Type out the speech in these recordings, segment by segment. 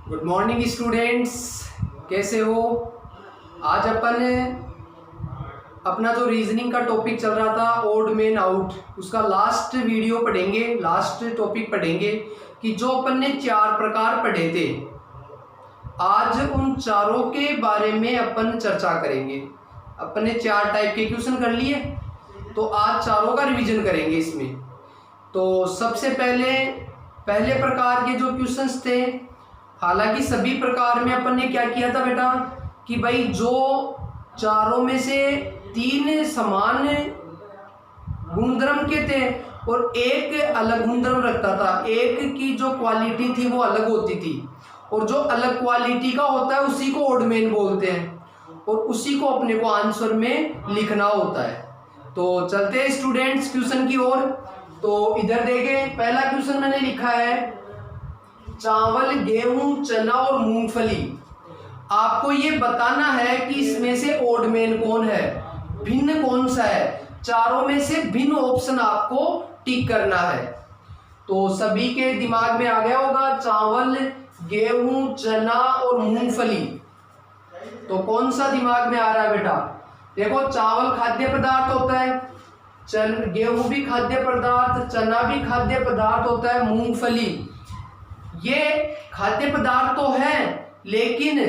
Good morning students, कैसे हो। आज अपन अपना जो रीजनिंग का टॉपिक चल रहा था ओड मैन आउट, उसका लास्ट वीडियो पढ़ेंगे, लास्ट टॉपिक पढ़ेंगे कि जो अपन ने 4 प्रकार पढ़े थे, आज उन चारों के बारे में अपन चर्चा करेंगे। अपन ने 4 टाइप के क्वेश्चन कर लिए, तो आज चारों का रिवीजन करेंगे इसमें। तो सबसे पहले प्रकार के जो क्वेश्चंस थे, हालांकि सभी प्रकार में अपन ने क्या किया था बेटा कि भाई जो चारों में से 3 समान गुणधर्म के थे और एक अलग गुणधर्म रखता था, एक की जो क्वालिटी थी वो अलग होती थी, और जो अलग क्वालिटी का होता है उसी को ऑड मैन बोलते हैं और उसी को अपने को आंसर में लिखना होता है। तो चलते हैं स्टूडेंट्स क्वेश्चन की ओर। तो इधर देखें, पहला क्वेश्चन मैंने लिखा है चावल, गेहूं, चना और मूंगफली। आपको ये बताना है कि इसमें से ऑड मैन कौन है, भिन्न कौन सा है। चारों में से भिन्न ऑप्शन आपको टिक करना है। तो सभी के दिमाग में आ गया होगा चावल, गेहूं, चना और मूंगफली। तो कौन सा दिमाग में आ रहा है बेटा? देखो, चावल खाद्य पदार्थ होता है, गेहूं भी खाद्य पदार्थ, चना भी खाद्य पदार्थ होता है, मूंगफली ये खाद्य पदार्थ तो है, लेकिन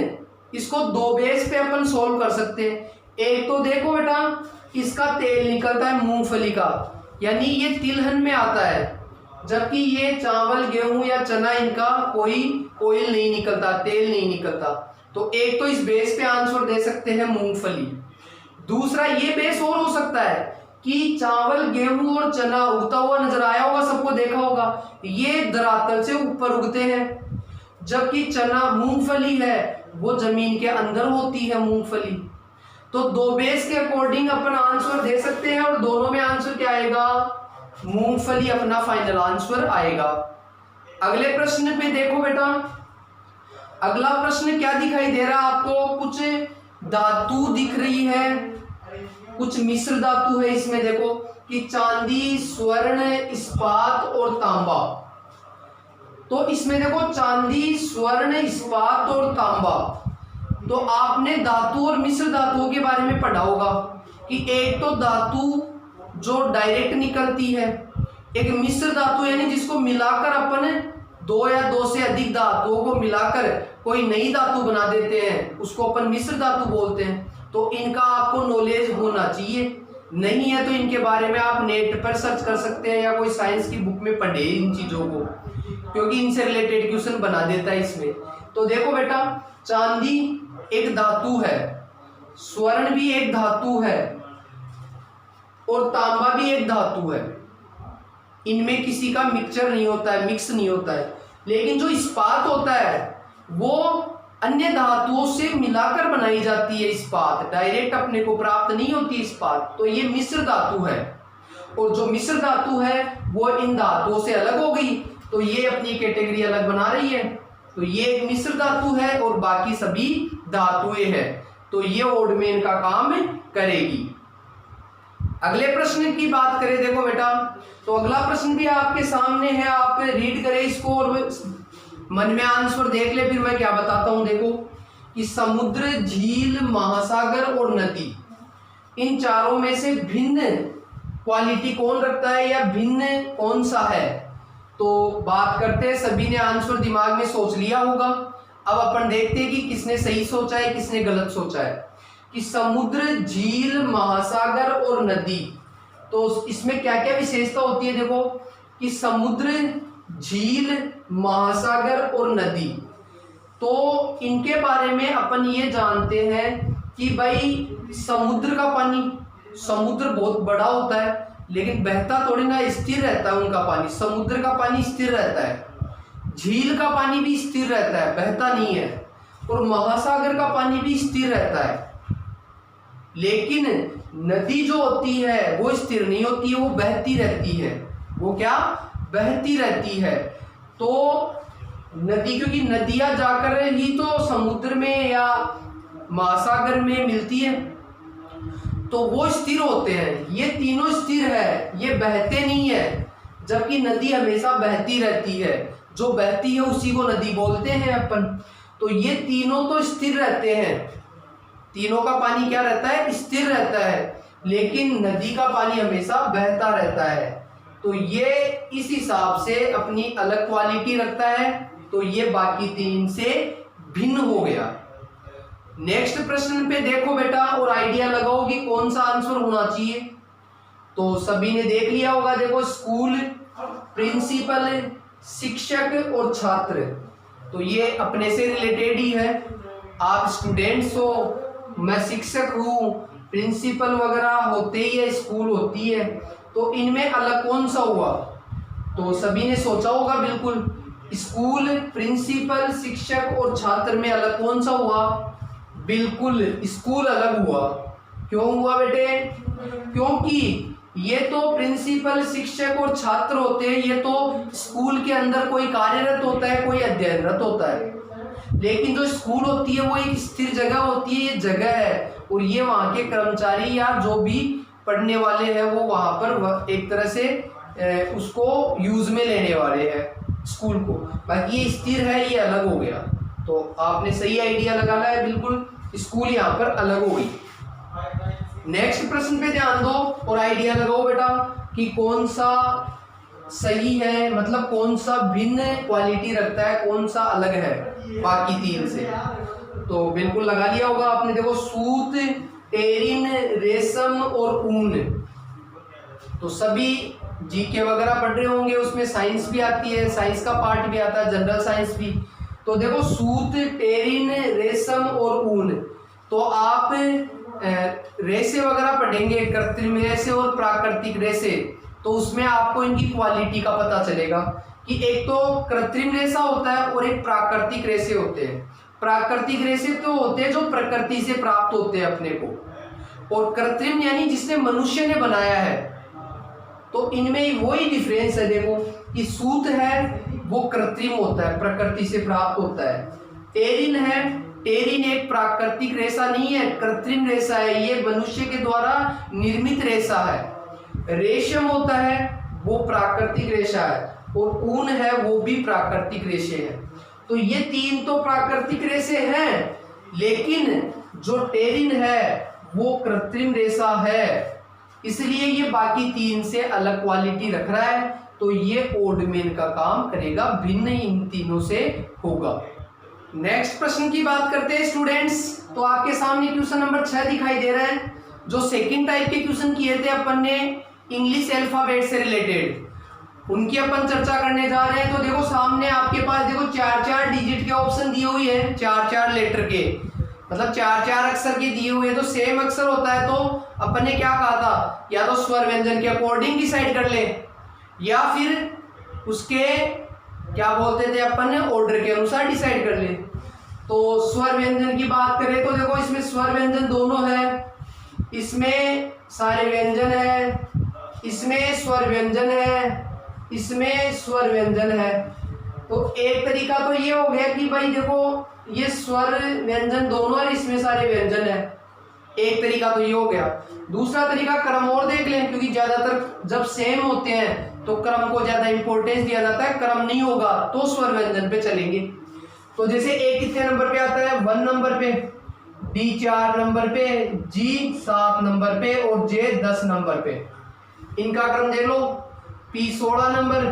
इसको 2 बेस पे अपन सोल्व कर सकते हैं। एक तो देखो बेटा, इसका तेल निकलता है मूंगफली का, यानी ये तिलहन में आता है, जबकि ये चावल, गेहूं या चना इनका कोई ऑयल नहीं निकलता, तेल नहीं निकलता। तो एक तो इस बेस पे आंसर दे सकते हैं मूंगफली। दूसरा ये बेस और हो सकता है कि चावल, गेहूं और चना उगता हुआ नजर आया होगा, सबको देखा होगा, ये धरातल से ऊपर उगते हैं, जबकि चना, मूंगफली है वो जमीन के अंदर होती है मूंगफली। तो 2 बेस के अकॉर्डिंग अपन आंसर दे सकते हैं और दोनों में आंसर क्या आएगा? मूंगफली अपना फाइनल आंसर आएगा। अगले प्रश्न पे देखो बेटा, अगला प्रश्न क्या दिखाई दे रहा है आपको? कुछ धातु दिख रही है, कुछ मिश्र धातु है इसमें। देखो कि चांदी, स्वर्ण, इस्पात और तांबा। तो इसमें देखो चांदी, स्वर्ण, इस्पात और तांबा। तो आपने धातु और मिश्र धातुओं के बारे में पढ़ा होगा कि एक तो धातु जो डायरेक्ट निकलती है, एक मिश्र धातु यानी जिसको मिलाकर अपन 2 या 2 से अधिक धातुओं को मिलाकर कोई नई धातु बना देते हैं, उसको अपन मिश्र धातु बोलते हैं। तो इनका आपको नॉलेज होना चाहिए, नहीं है तो इनके बारे में आप नेट पर सर्च कर सकते हैं या कोई साइंस की बुक में पढ़े इन चीजों को, क्योंकि इनसे रिलेटेड क्वेश्चन बना देता है इसमें। तो देखो बेटा, चांदी एक धातु है, स्वर्ण भी एक धातु है और तांबा भी एक धातु है। इनमें किसी का मिक्सचर नहीं होता है, मिक्स नहीं होता है। लेकिन जो इस्पात होता है वो अन्य धातुओं से मिलाकर बनाई जाती है। इस्पात डायरेक्ट अपने को प्राप्त नहीं होती इस्पात, तो ये मिश्र धातु है। और जो मिश्र धातु है वो इन धातुओं से अलग हो गई, तो ये अपनी कैटेगरी अलग बना रही है। तो ये एक मिश्र धातु है और बाकी सभी धातुएं हैं, तो ये ऑड मैन का काम करेगी। अगले प्रश्न की बात करें, देखो बेटा, तो अगला प्रश्न भी आपके सामने है, आप रीड करें इसको और मन में आंसर देख ले, फिर मैं क्या बताता हूं। देखो कि समुद्र, झील, महासागर और नदी, इन चारों में से भिन्न क्वालिटी कौन रखता है या भिन्न कौन सा है? तो बात करते हैं, सभी ने आंसर दिमाग में सोच लिया होगा। अब अपन देखते हैं कि किसने सही सोचा है, किसने गलत सोचा है। कि समुद्र, झील, महासागर और नदी, तो इसमें क्या क्या विशेषता होती है? देखो कि समुद्र, झील, महासागर और नदी, तो इनके बारे में अपन ये जानते हैं कि भाई समुद्र का पानी, समुद्र बहुत बड़ा होता है लेकिन बहता थोड़ी ना, स्थिर रहता है उनका पानी। समुद्र का पानी स्थिर रहता है, झील का पानी भी स्थिर रहता है, बहता नहीं है, और महासागर का पानी भी स्थिर रहता है। लेकिन नदी जो होती है वो स्थिर नहीं होती है, वो बहती रहती है। वो क्या? बहती रहती है। तो नदी, क्योंकि नदियां जाकर ही तो समुद्र में या महासागर में मिलती है, तो वो स्थिर होते हैं। ये तीनों स्थिर है, ये बहते नहीं है, जबकि नदी हमेशा बहती रहती है। जो बहती है उसी को नदी बोलते हैं अपन। तो ये तीनों तो स्थिर रहते हैं, तीनों का पानी क्या रहता है, स्थिर रहता है, लेकिन नदी का पानी हमेशा बहता रहता है। तो ये इस हिसाब से अपनी अलग क्वालिटी रखता है, तो ये बाकी तीन से भिन्न हो गया। नेक्स्ट प्रश्न पे देखो बेटा और आइडिया लगाओ कि कौन सा आंसर होना चाहिए। तो सभी ने देख लिया होगा, देखो स्कूल, प्रिंसिपल, शिक्षक और छात्र, तो ये अपने से रिलेटेड ही है। आप स्टूडेंट्स हो, मैं शिक्षक हूँ, प्रिंसिपल वगैरह होते ही है, स्कूल होती है, तो इनमें अलग कौन सा हुआ। तो सभी ने सोचा होगा बिल्कुल, स्कूल, प्रिंसिपल, शिक्षक और छात्र में अलग कौन सा हुआ। बिल्कुल स्कूल अलग हुआ। क्यों हुआ बेटे, क्योंकि ये तो प्रिंसिपल, शिक्षक और छात्र होते हैं, ये तो स्कूल के अंदर कोई कार्यरत होता है, कोई अध्ययनरत होता है, लेकिन जो स्कूल होती है वो एक स्थिर जगह होती है, ये जगह है, और ये वहाँ के कर्मचारी या जो भी पढ़ने वाले हैं वो वहाँ पर एक तरह से उसको यूज में लेने वाले हैं स्कूल को। बाकी ये स्थिर है, ये अलग हो गया। तो आपने सही आइडिया लगाना है, बिल्कुल स्कूल यहाँ पर अलग हो गई। नेक्स्ट प्रश्न पे ध्यान दो और आइडिया लगाओ बेटा कि कौन सा सही है, मतलब कौन सा भिन्न क्वालिटी रखता है, कौन सा अलग है बाकी तीन से। तो बिल्कुल लगा लिया होगा आपने, देखो सूत, टेरिन, रेशम और ऊन। तो सभी जीके वगैरह पढ़ रहे होंगे, उसमें साइंस भी आती है, साइंस का पार्ट भी आता है, जनरल साइंस भी। तो देखो सूत, टेरिन, रेशम और ऊन, तो आप रेशे वगैरह पढ़ेंगे, कृत्रिम रेशे और प्राकृतिक रेशे, तो उसमें आपको इनकी क्वालिटी का पता चलेगा कि एक तो कृत्रिम रेशा होता है और एक प्राकृतिक रेशे होते हैं। प्राकृतिक रेशे तो होते हैं जो प्रकृति से प्राप्त होते हैं अपने को, और कृत्रिम यानी जिसने मनुष्य ने बनाया है। तो इनमें वही डिफरेंस है, देखो कि सूत है वो कृत्रिम होता है, प्रकृति से प्राप्त होता है। टेरिन है, टेरिन एक प्राकृतिक रेशा नहीं है, कृत्रिम रेशा है, ये मनुष्य के द्वारा निर्मित रेशा है। रेशम होता है वो प्राकृतिक रेशा है, और ऊन है वो भी प्राकृतिक रेशे है। तो ये तीन तो प्राकृतिक रेशे हैं, लेकिन जो टेरिन है वो कृत्रिम रेशा है, इसलिए ये बाकी तीन से अलग क्वालिटी रख रहा है। तो ये ओड मेन का काम करेगा, भिन्न इन तीनों से होगा। नेक्स्ट प्रश्न की बात करते हैं स्टूडेंट्स। तो आपके सामने क्वेश्चन नंबर 6 दिखाई दे रहा है। जो सेकंड टाइप के क्वेश्चन किए थे अपन ने इंग्लिश अल्फाबेट से रिलेटेड, उनकी अपन चर्चा करने जा रहे हैं। तो देखो सामने आपके पास देखो 4-4 डिजिट के ऑप्शन दिए हुए हैं, 4-4 लेटर के, मतलब 4-4 अक्षर के दिए हुए हैं। तो सेम अक्षर होता है तो अपन ने क्या कहा था, या तो स्वर व्यंजन के अकॉर्डिंग डिसाइड कर ले, या फिर उसके क्या बोलते थे अपन, ऑर्डर के अनुसार डिसाइड कर ले। तो स्वर व्यंजन की बात करें तो देखो इसमें स्वर व्यंजन दोनों है, इसमें सारे व्यंजन है, इसमें स्वर व्यंजन है, इसमें स्वर व्यंजन है। तो एक तरीका तो ये हो गया कि भाई देखो ये स्वर व्यंजन दोनों है, इसमें सारे व्यंजन है, एक तरीका तो ये हो गया। दूसरा तरीका क्रम और देख लें, क्योंकि ज्यादातर जब सेम होते हैं तो क्रम को ज्यादा इंपॉर्टेंस दिया जाता है, क्रम नहीं होगा तो स्वर व्यंजन पे चलेंगे। तो जैसे ए कितने नंबर पे आता है, 1 नंबर पे, डी 4 नंबर पे, जी 7 नंबर पे और जे 10 नंबर पे। इनका क्रम देख लो, P 16 number,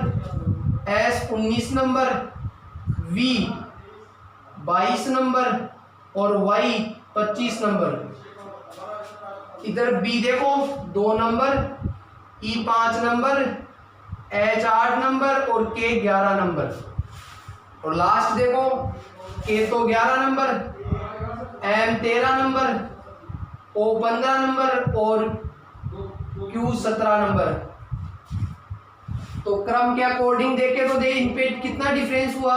S 19 number, V 22 number और वाई 25 नंबर। इधर बी देखो 2 number, E 5 number, H 8 number और के 11 नंबर। और लास्ट देखो के तो 11 number, M 13 number, O 15 number और क्यू 17 नंबर। तो क्रम के अकॉर्डिंग देखे तो दे इन पे कितना डिफरेंस हुआ,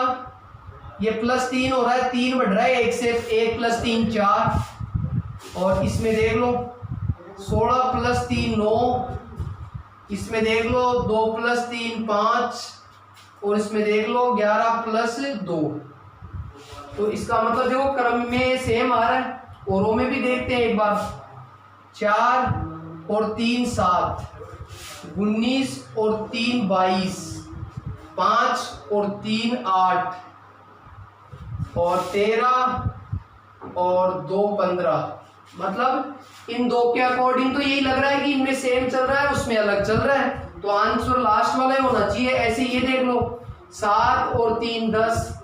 ये +3 हो रहा है, 3 बढ़ रहा है 1 से, 1 + 3 4, और इसमें देख लो 16 + 3 9, इसमें देख लो 2 + 3 5, और इसमें देख लो 11 + 2। तो इसका मतलब देखो क्रम में सेम आ रहा है, औरों में भी देखते हैं एक बार, 4 और 3 7, 19 और 3 22, 5 और 3 8 और 13 और 2 15। मतलब इन दो के अकॉर्डिंग तो यही लग रहा है कि इनमें सेम चल रहा है, उसमें अलग चल रहा है, तो आंसर लास्ट वाला ही होना चाहिए। ऐसे ये देख लो 7 और 3 10,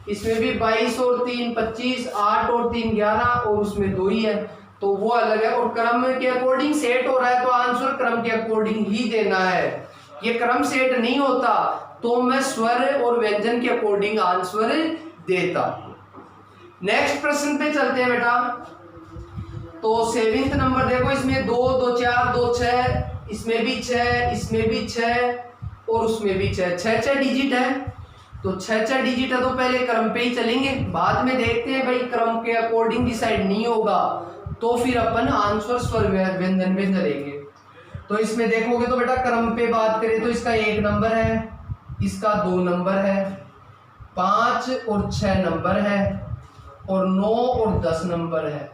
इसमें भी 22 और 3 25, 8 और 3 11 और उसमें 2 ही है, तो वो अलग है। और क्रम के अकॉर्डिंग सेट हो रहा है तो आंसर क्रम के अकॉर्डिंग ही देना है। ये क्रम सेट नहीं होता तो मैं स्वर और व्यंजन के अकॉर्डिंग आंसर देता। नेक्स्ट प्रश्न पे चलते हैं बेटा। तो 7वां नंबर देखो, इसमें 2 2 4 2 6, इसमें भी 6, इसमें भी 6 और उसमें भी 6, 6 डिजिट है। तो 6 डिजिट है तो पहले क्रम पे ही चलेंगे, बाद में देखते हैं भाई क्रम के अकॉर्डिंग डिसाइड नहीं होगा तो फिर अपन आंसर स्वर व्यंजन में चलेंगे। तो इसमें देखोगे तो बेटा क्रम पे बात करें तो इसका 1 नंबर है, इसका 2 नंबर है, 5 और 6 नंबर है और 9 और 10 नंबर है।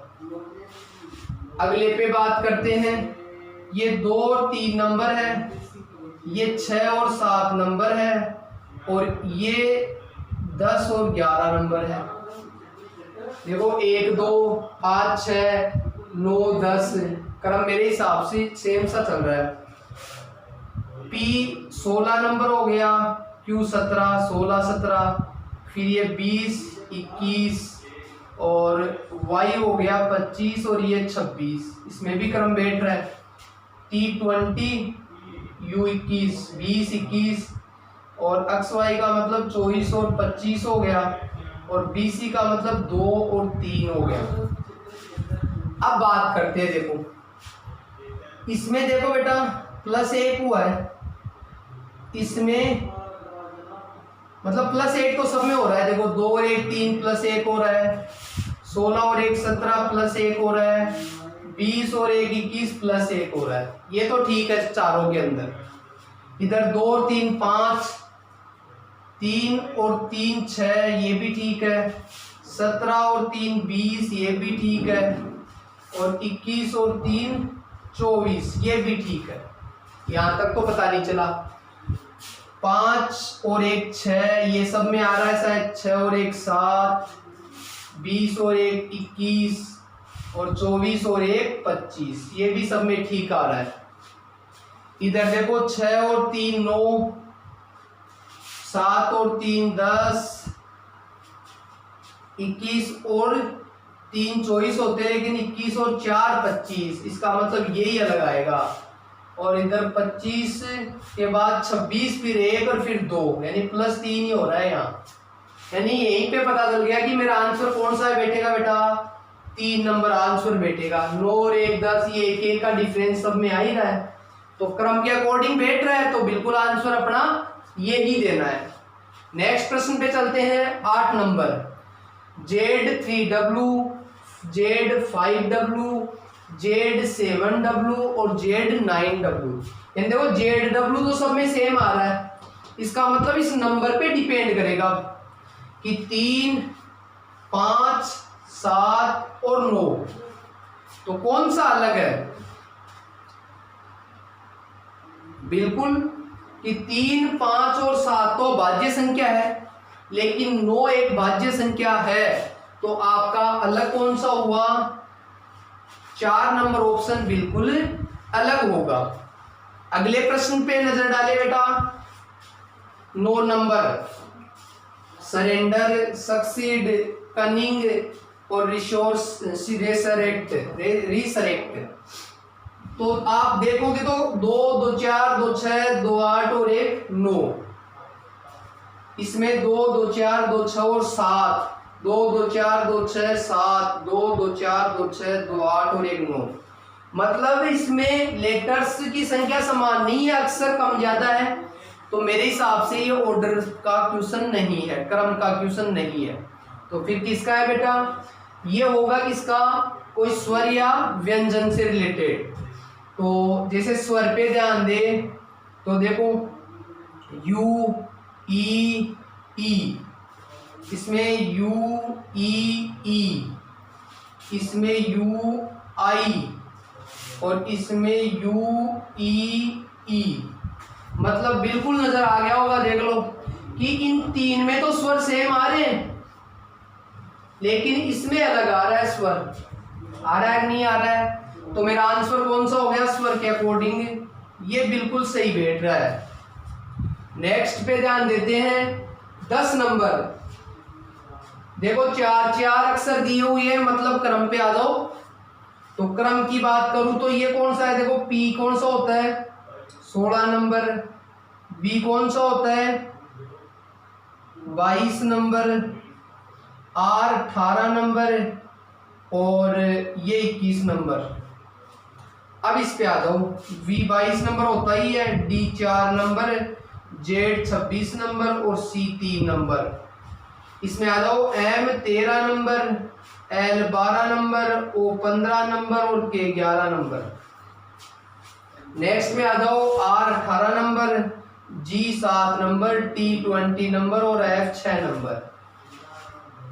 अगले पे बात करते हैं, ये 2 और 3 नंबर है, ये 6 और 7 नंबर है और ये 10 और 11 नंबर है। देखो 1 2 5 6 9 10, क्रम मेरे हिसाब से सेम सा चल रहा है। P 16 नंबर हो गया, Q 17 16 17, फिर ये 20 21 और Y हो गया 25 और ये 26, इसमें भी क्रम बैठ रहा है। T 20 U 21 20 21 और XY का मतलब 24 और 25 हो गया और BC का मतलब 2 और 3 हो गया। अब बात करते हैं, देखो इसमें देखो बेटा +1 हुआ है, इसमें मतलब +1 तो सब में हो रहा है। देखो 2 और 1 3 +1 हो रहा है, 16 और 1 17 +1 हो रहा है, 20 और 1 21 +1 हो रहा है। ये तो ठीक है चारों के अंदर। इधर 2 और 3 5, 3 और 3 6, ये भी ठीक है, 17 और 3 20, ये भी ठीक है और 21 और 3 24, ये भी ठीक है। यहाँ तक तो पता नहीं चला। 5 और 1 6, ये सब में आ रहा है शायद, 6 और 1 7, 20 और 1 21 और 24 और 1 25, ये भी सब में ठीक आ रहा है। इधर देखो 6 और 3 9, 7 और 3 10, 21 और 3 24 होते हैं, लेकिन 21 और 4 25, इसका मतलब यही अलग आएगा। और इधर 25 के बाद 26, फिर 1 और फिर 2, यानी +3 ही हो रहा है यहाँ। यानी यहीं पे पता चल गया कि मेरा आंसर कौन सा है बैठेगा बेटा, 3 नंबर आंसर बैठेगा। 9 और 1 10, ये 1 का डिफरेंस सब में आ ही रहा है, तो क्रम के अकॉर्डिंग बैठ रहा है तो बिल्कुल आंसर अपना ये ही देना है। नेक्स्ट प्रश्न पे चलते हैं, 8 नंबर। Z3W, Z5W, Z7W और Z9W। देखो ZW तो सब में सेम आ रहा है, इसका मतलब इस नंबर पे डिपेंड करेगा कि 3 5 7 और 9, तो कौन सा अलग है। बिल्कुल कि 3 5 और 7 तो भाज्य संख्या है, लेकिन 9 एक भाज्य संख्या है, तो आपका अलग कौन सा हुआ, 4 नंबर ऑप्शन बिल्कुल अलग होगा। अगले प्रश्न पे नजर डाले बेटा, 9 नंबर। सरेंडर, सक्सीड, कनिंग और रिसोर्स रिसरेक्ट। तो आप देखोगे तो 2 2 4 2 6 2 8 और 1 9, इसमें 2 2 4 2 6 और 7, 2 2 4 2 6 7, 2 2 4 2 6 2 8 और 1 9। मतलब इसमें लेटर्स की संख्या समान नहीं है, अक्सर कम ज्यादा है, तो मेरे हिसाब से ये ऑर्डर का क्वेश्चन नहीं है, क्रम का क्वेश्चन नहीं है। तो फिर किसका है बेटा, ये होगा किसका, कोई स्वर या व्यंजन से रिलेटेड। तो जैसे स्वर पे ध्यान दे तो देखो यू ई ई, इसमें यू ई ई, इसमें यू आई और इसमें यू ई ई, मतलब बिल्कुल नजर आ गया होगा, देख लो कि इन तीन में तो स्वर सेम आ रहे हैं, लेकिन इसमें अलग आ रहा है स्वर। आ रहा है कि नहीं आ रहा है? तो मेरा आंसर कौन सा हो गया? स्वर के अकॉर्डिंग ये बिल्कुल सही बैठ रहा है। नेक्स्ट पे ध्यान देते हैं 10 नंबर। देखो 4 अक्षर दिए हुए हैं, मतलब क्रम पे आ जाओ। तो क्रम की बात करूं तो ये कौन सा है? देखो पी कौन सा होता है? 16 नंबर। बी कौन सा होता है? 22 नंबर। आर 18 नंबर और ये 21 नंबर। अब इस पे आ जाओ। वी 22 नंबर होता ही है, डी 4 नंबर, जेड 26 नंबर और सी 3 नंबर। इसमें आ जाओ M 13 number, L 12 number, O 15 number और के 11 नंबर। नेक्स्ट में आ जाओ R 18 number, G 7 number, T 20 number और एफ 6 नंबर।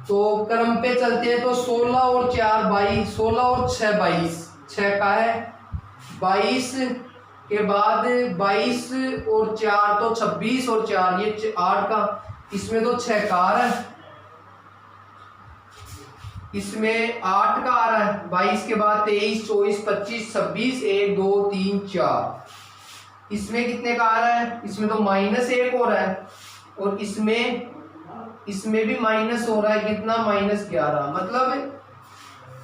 तो क्रम पे चलते हैं तो 16 और 4 22, 16 और 6 22, 6 का है 22 के बाद 22 और 4 तो 26 और 4 ये 8 का, इसमें तो 6 का आ रहा है, इसमें 8 का आ रहा है। 22 के बाद 23 24 25 26 1 2 3 4, इसमें कितने का आ रहा है? इसमें तो -1 हो रहा है और इसमें भी माइनस हो रहा है। कितना? -11। मतलब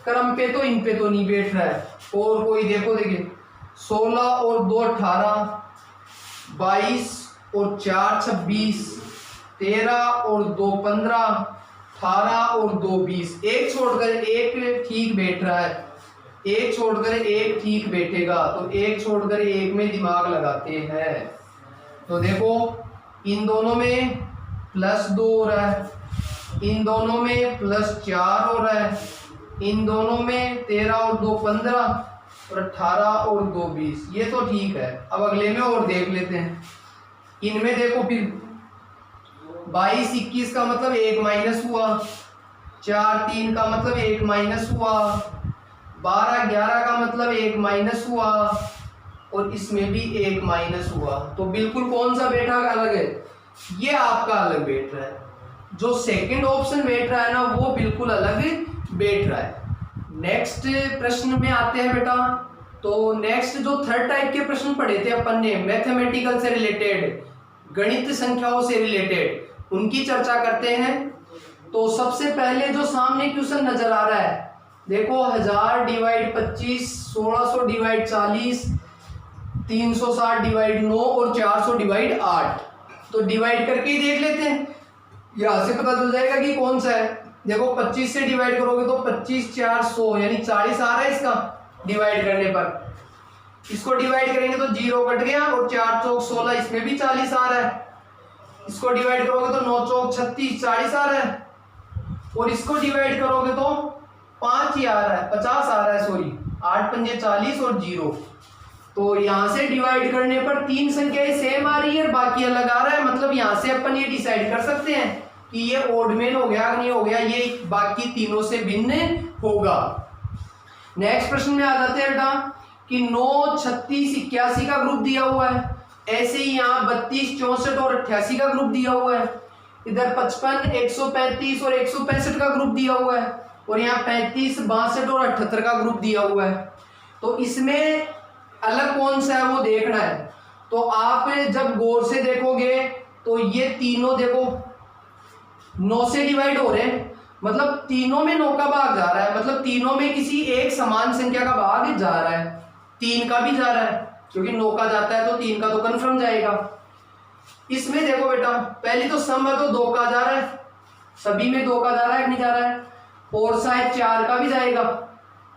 क्रम पे तो इन पे तो नहीं बैठ रहा है। और कोई देखो, देखिए 16 और 2 18, 22 और 4 26, 13 और 2 15, 18 और 2 20। एक छोड़कर एक ठीक बैठ रहा है, एक छोड़कर एक ठीक बैठेगा, तो एक छोड़कर एक में दिमाग लगाते हैं। तो देखो इन दोनों में +2 हो रहा है, इन दोनों में +4 हो रहा है, इन दोनों में 13 और 2 15 और 18 और 2 20। ये तो ठीक है। अब अगले में और देख लेते हैं। इनमें देखो फिर 22 21 का मतलब 1 माइनस हुआ, 4 3 का मतलब 1 माइनस हुआ, 12 11 का मतलब 1 माइनस हुआ और इसमें भी 1 माइनस हुआ। तो बिल्कुल कौन सा बैठा अलग है? ये आपका अलग बैठ रहा है। जो सेकंड ऑप्शन बैठ रहा है ना, वो बिल्कुल अलग बैठ रहा है। नेक्स्ट प्रश्न में आते हैं बेटा। तो नेक्स्ट जो थर्ड टाइप के प्रश्न पढ़े थे अपन ने, मैथमेटिकल से रिलेटेड, गणित संख्याओं से रिलेटेड, उनकी चर्चा करते हैं। तो सबसे पहले जो सामने क्वेश्चन नजर आ रहा है, देखो 1000 डिवाइड 25, 1600 डिवाइड 40, 360 डिवाइड 9 और 400 डिवाइड 8। तो डिवाइड करके ही देख लेते हैं, यहां से पता चल जाएगा कि कौन सा है। देखो 25 से डिवाइड करोगे तो 25 4 100 यानी 40 आ रहा है इसका डिवाइड करने पर। इसको डिवाइड करेंगे तो 0 कट गया और 4 चौक 16, इसमें भी 40 आ रहा है। इसको डिवाइड करोगे तो 9 चौक 36, 40 आ रहा है। और इसको डिवाइड करोगे तो 5 ही आ रहा है, 50 आ रहा है, सॉरी 8 पंजे 40 और 0। तो यहां से डिवाइड करने पर 3 संख्याएं सेम आ रही है और बाकी अलग आ रहा है। मतलब यहां से अपन ये डिसाइड कर सकते हैं कि ये ओड मेन हो गया नहीं हो गया, ये बाकी तीनों से भिन्न होगा। नेक्स्ट प्रश्न में आ जाते हैं बेटा कि 9 36 81 का ग्रुप दिया हुआ है, ऐसे ही यहाँ 32 64 और 88 का ग्रुप दिया हुआ है, इधर 55 135 और 165 का ग्रुप दिया हुआ है, और यहाँ 35 62 और 78 का ग्रुप दिया हुआ है। तो इसमें अलग कौन सा है वो देखना है। तो आप जब गौर से देखोगे तो ये तीनों देखो 9 से डिवाइड हो रहे हैं, मतलब तीनों में 9 का भाग जा रहा है, मतलब तीनों में किसी एक समान संख्या का भाग जा रहा है। 3 का भी जा रहा है, क्योंकि 9 का जाता है तो 3 का तो कंफर्म जाएगा। इसमें देखो बेटा पहली तो सम है तो 2 का जा रहा है, सभी में 2 का जा रहा है कि नहीं जा रहा है, और शायद 4 का भी जाएगा,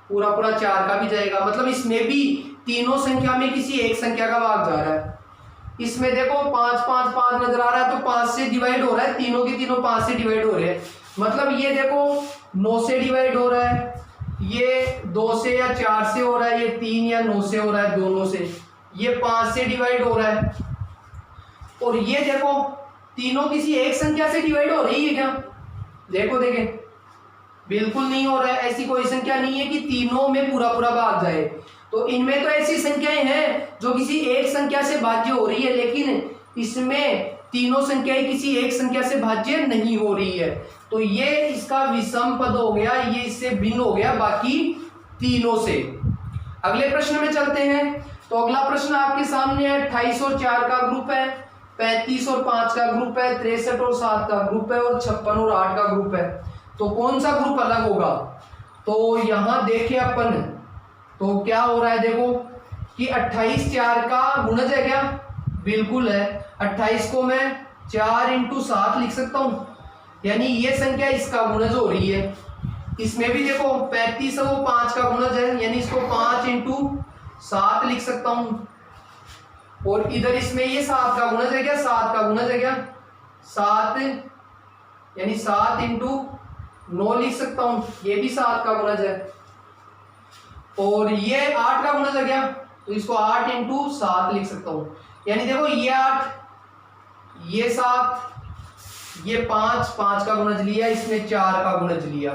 पूरा 4 का भी जाएगा। मतलब इसमें भी तीनों संख्या में किसी एक संख्या का भाग जा रहा है। इसमें देखो 5 5 5 नजर आ रहा है, तो 5 से डिवाइड हो रहा है, तीनों के तीनों 5 से डिवाइड हो रहे हैं। मतलब ये देखो 9 से डिवाइड हो रहा है, ये 2 से या 4 से हो रहा है, ये 3 या 9 से हो रहा है, दोनों से। ये 5 से डिवाइड हो रहा है, और ये देखो तीनों किसी एक संख्या से डिवाइड हो रही है क्या? देखो देखें, बिल्कुल नहीं हो रहा है। ऐसी कोई संख्या नहीं है कि तीनों में पूरा भाग जाए। तो इनमें तो ऐसी संख्याएं हैं जो किसी एक संख्या से भाज्य हो रही है, लेकिन इसमें तीनों संख्याएं किसी एक संख्या से भाज्य नहीं हो रही है, तो ये इसका विषम पद हो गया, ये इससे भिन्न हो गया बाकी तीनों से। अगले प्रश्न में चलते हैं। तो अगला प्रश्न आपके सामने है, 28 और 4 का ग्रुप है, 35 और 5 का ग्रुप है, 63 और 7 का ग्रुप है और 56 और 8 का ग्रुप है। तो कौन सा ग्रुप अलग होगा? तो यहां देखें अपन, तो क्या हो रहा है देखो कि 28 4 का गुणज है क्या? बिल्कुल है। 28 को मैं 4 × 7 लिख सकता हूं, यानी ये संख्या इसका गुणज हो रही है। इसमें भी देखो 35 है, वो 5 का गुणज है, यानी इसको 5 × 7 लिख सकता हूं। और इधर इसमें ये 7 का गुणज है क्या? 7 का गुणज है क्या? 7, यानी 7 × 9 लिख सकता हूं, ये भी 7 का गुणज है। और ये 8 का गुणज है क्या? तो इसको 8 × 7 लिख सकता हूं, यानी देखो ये 8, ये 7, ये 5 का गुणज लिया, इसमें 4 का गुणज लिया।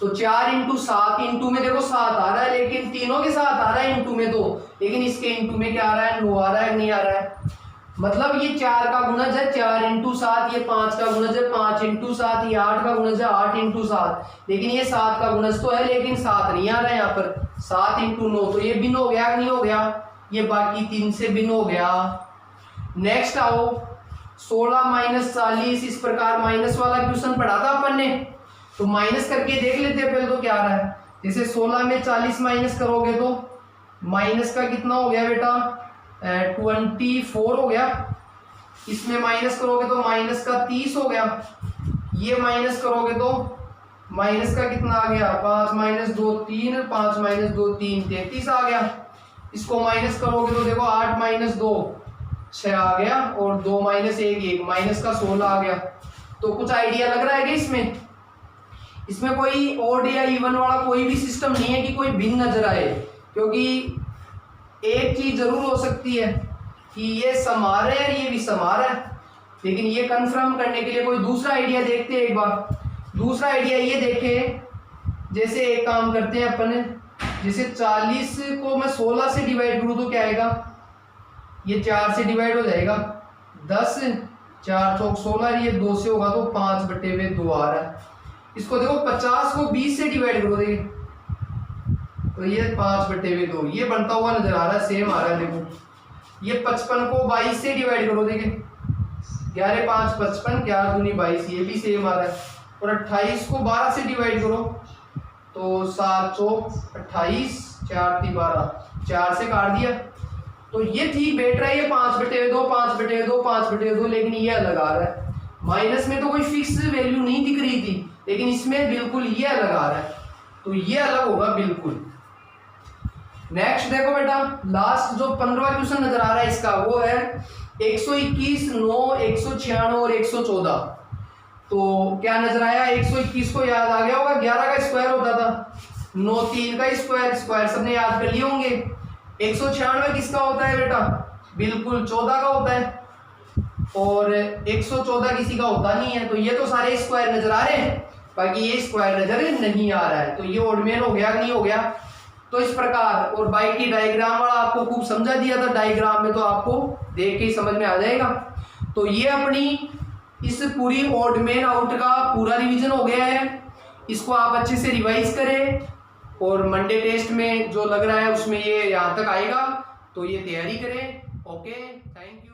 तो 4 × 7, इंटू में देखो 7 आ रहा है, लेकिन तीनों के साथ आ रहा है इंटू में, तो लेकिन इसके इंटू में क्या आ रहा है? 9 आ रहा है, नहीं आ रहा है। मतलब ये 4 का गुणज है 4 × 7, ये 5 का गुणज है 5 × 7, ये 8 का गुणज है 8 × 7, लेकिन ये 7 का गुणज तो है, लेकिन 7 नहीं आ रहा है यहाँ पर। 7 × 9, तो ये भिन्न हो गया, नहीं हो गया? ये बाकी 3 से भिन्न हो गया। नेक्स्ट आओ, 16 - 40, इस प्रकार माइनस वाला क्वेश्चन पढ़ा था अपन ने, तो माइनस करके देख लेते हैं पहले तो क्या आ रहा है। जैसे 16 में 40 माइनस करोगे तो माइनस का कितना हो गया बेटा? 24 हो गया। इसमें माइनस करोगे तो माइनस का 30 हो गया। ये माइनस करोगे तो माइनस का कितना आ गया? 5 - 2 3, 5 - 2 3, 33 आ गया। इसको माइनस करोगे तो देखो 8 - 2 6 आ गया, और 2 - 1 1, माइनस का 16 आ गया। तो कुछ आइडिया लग रहा है कि इसमें कोई ऑड या इवन वाला कोई भी सिस्टम नहीं है कि कोई भिन्न नजर आए, क्योंकि एक चीज जरूर हो सकती है कि ये समार है, ये भी समार है, लेकिन ये कंफर्म करने के लिए कोई दूसरा आइडिया देखते हैं एक बार। दूसरा आइडिया ये देखें, जैसे एक काम करते हैं अपन, जैसे 40 को मैं 16 से डिवाइड करूँ तो क्या आएगा? ये 4 से डिवाइड हो जाएगा, 10, 4 × 16, ये 2 से होगा तो 5/2 आ रहा है। इसको देखो 50 को 20 से डिवाइड करो, देखिए तो ये 5/2, ये बनता हुआ नजर आ रहा है, सेम आ रहा है। देखो ये 55 को 22 से डिवाइड करो, देखिए 11 5 55, 11 दूनी 22, ये भी सेम आ रहा है। और 28 को 12 से डिवाइड करो तो 7 चौक 28, 4 × 12, 4 से काट दिया, तो ये ठीक बैठ रहा है, ये 5/2 5/2 5/2, लेकिन ये अलग आ रहा है। माइनस में तो कोई फिक्स वैल्यू नहीं दिख रही थी, लेकिन इसमें बिल्कुल ये अलग आ रहा है, तो ये अलग होगा बिल्कुल। नेक्स्ट देखो बेटा, लास्ट जो 15वां क्वेश्चन नजर आ रहा है इसका, वो है 121, 9, 196 और 114। तो क्या नजर आया? 121 को याद आ गया होगा, 11 का स्क्वायर होता था, 9 3 का स्क्वायर सबने याद कर लिए होंगे। 196 किसका होता है बेटा? बिल्कुल 14 का होता है, और 114 किसी का होता नहीं है। तो ये तो सारे स्क्वायर नजर आ रहे हैं, बाकी ये स्क्वायर नजर नहीं आ रहा है, तो ये ऑड में हो गया नहीं हो गया? तो इस प्रकार, और बाइक की डायग्राम वाला आपको खूब समझा दिया था डायग्राम में, तो आपको देख के ही समझ में आ जाएगा। तो ये अपनी इस पूरी ऑड मेन आउट का पूरा रिवीजन हो गया है। इसको आप अच्छे से रिवाइज करें, और मंडे टेस्ट में जो लग रहा है उसमें ये यहाँ तक आएगा, तो ये तैयारी करें। Okay, thank you.